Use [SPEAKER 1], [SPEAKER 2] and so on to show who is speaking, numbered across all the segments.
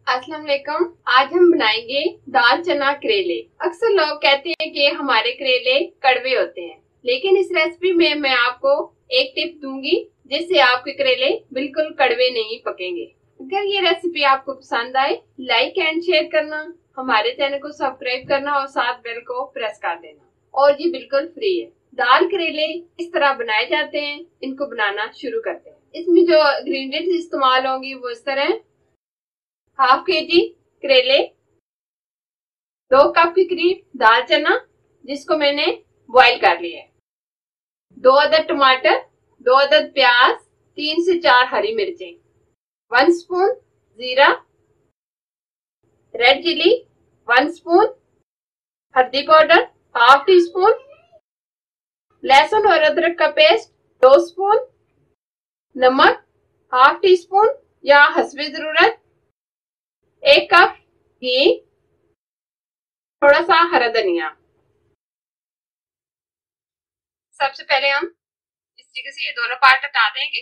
[SPEAKER 1] अस्सलाम वालेकुम। आज हम बनाएंगे दाल चना करेले। अक्सर लोग कहते हैं कि हमारे करेले कड़वे होते हैं, लेकिन इस रेसिपी में मैं आपको एक टिप दूंगी जिससे आपके करेले बिल्कुल कड़वे नहीं पकेंगे। अगर ये रेसिपी आपको पसंद आए, लाइक एंड शेयर करना, हमारे चैनल को सब्सक्राइब करना और साथ बेल को प्रेस कर देना। और ये बिल्कुल फ्री है। दाल करेले इस तरह बनाए जाते हैं। इनको बनाना शुरू करते हैं। इसमें जो इंग्रेडिएंट्स इस्तेमाल होंगी वो इस तरह: हाफ के जी करेले, 2 कप के करीब दाल चना जिसको मैंने बॉईल कर लिया है, 2 अदद टमाटर, 2 अदद प्याज, 3 से 4 हरी मिर्चें, 1 स्पून जीरा, रेड चिली 1 स्पून, हल्दी पाउडर हाफ टी स्पून, लहसुन और अदरक का पेस्ट 2 स्पून, नमक हाफ टी स्पून या हस्बे जरूरत, 1 कप घी, थोड़ा सा हरा धनिया। सबसे पहले हम इस तरीके से ये दोनों पार्ट हटा देंगे।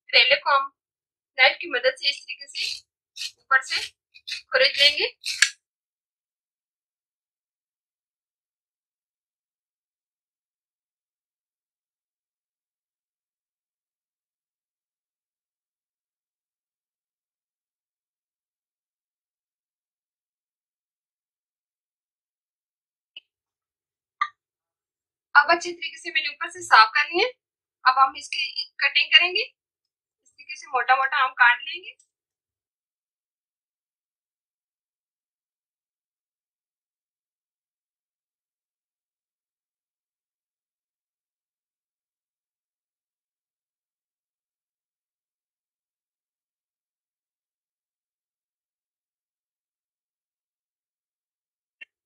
[SPEAKER 1] करेले को हम नाइफ की मदद से इस तरीके से ऊपर से खुरच लेंगे। अब अच्छे तरीके से मैंने ऊपर से साफ कर लिए। अब हम इसकी कटिंग करेंगे। इस तरीके से मोटा मोटा हम काट लेंगे।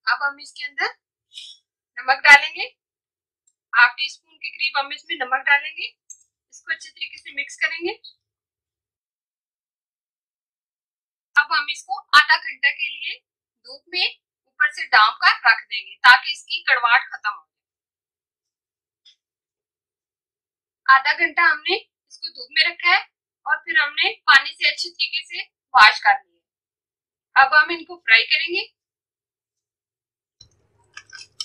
[SPEAKER 1] अब हम इसके अंदर नमक डालेंगे। हाफ टी स्पून के करीब हम इसमें नमक डालेंगे। इसको अच्छे तरीके से मिक्स करेंगे। अब हम इसको आधा घंटा के लिए धूप में ऊपर से डांप कर रख देंगे ताकि इसकी कड़वाहट खत्म हो। आधा घंटा हमने इसको धूप में रखा है और फिर हमने पानी से अच्छे तरीके से वॉश कर लिया। अब हम इनको फ्राई करेंगे।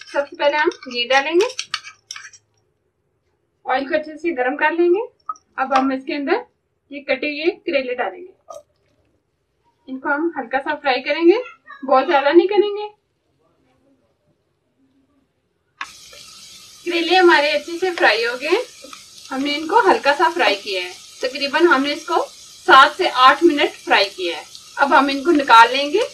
[SPEAKER 1] सबसे पहले हम घी डालेंगे, ऑयल को अच्छे से गर्म कर लेंगे। अब हम इसके अंदर ये कटे हुए करेले डालेंगे। इनको हम हल्का सा फ्राई करेंगे, बहुत ज्यादा नहीं करेंगे। करेले हमारे अच्छे से फ्राई हो गए। हमने इनको हल्का सा फ्राई किया है। तकरीबन हमने इसको 7 से 8 मिनट फ्राई किया है। अब हम इनको निकाल लेंगे।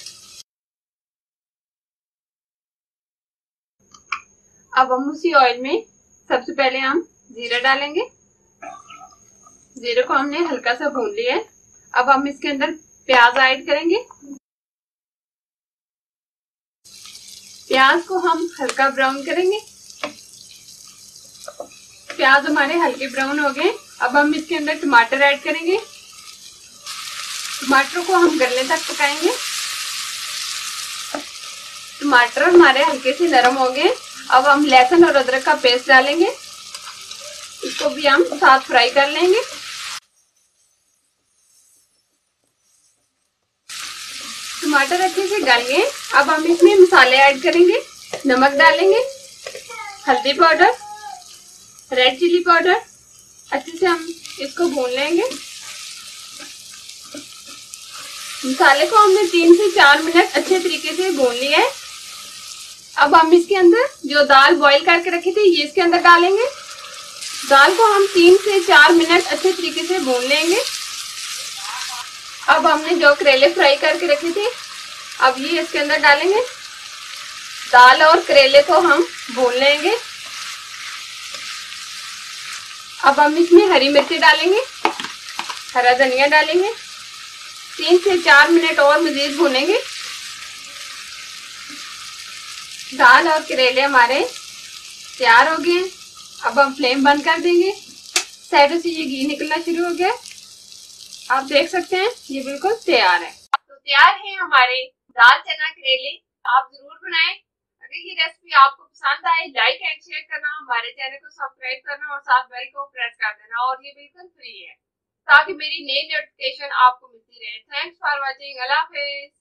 [SPEAKER 1] अब हम उसी ऑयल में सबसे पहले हम जीरा डालेंगे। जीरे को हमने हल्का सा भून लिया है। अब हम इसके अंदर प्याज ऐड करेंगे। प्याज को हम हल्का ब्राउन करेंगे। प्याज हमारे हल्के ब्राउन हो गए। अब हम इसके अंदर टमाटर ऐड करेंगे। टमाटर को हम गलने तक पकाएंगे। टमाटर हमारे हल्के से नरम हो गए। अब हम लहसुन और अदरक का पेस्ट डालेंगे। इसको भी हम साथ फ्राई कर लेंगे। टमाटर अच्छे से गल गए। अब हम इसमें मसाले ऐड करेंगे। नमक डालेंगे, हल्दी पाउडर, रेड चिली पाउडर। अच्छे से हम इसको भून लेंगे। मसाले को हमने 3 से 4 मिनट अच्छे तरीके से भून लिया है। अब हम इसके अंदर जो दाल बॉईल करके रखी थी ये इसके अंदर डालेंगे। दाल को हम 3 से 4 मिनट अच्छे तरीके से भून लेंगे। अब हमने जो करेले फ्राई करके रखे थे अब ये इसके अंदर डालेंगे। दाल और करेले को हम भून लेंगे। अब हम इसमें हरी मिर्ची डालेंगे, हरा धनिया डालेंगे। 3 से 4 मिनट और मजीद भूनेंगे। दाल और करेले हमारे तैयार हो गए। अब हम फ्लेम बंद कर देंगे। साइडों से ये घी निकलना शुरू हो गया। आप देख सकते हैं ये बिल्कुल तैयार है। तो तैयार है हमारे दाल चना करेले। आप जरूर बनाएं। अगर ये रेसिपी आपको पसंद आए, लाइक एंड शेयर करना, हमारे चैनल को सब्सक्राइब करना और साथ बेल को प्रेस कर देना। और ये बिल्कुल फ्री है। ताकि मेरी नई नोटिफिकेशन आपको मिलती रहे। Thanks for watching. Allah Hafiz.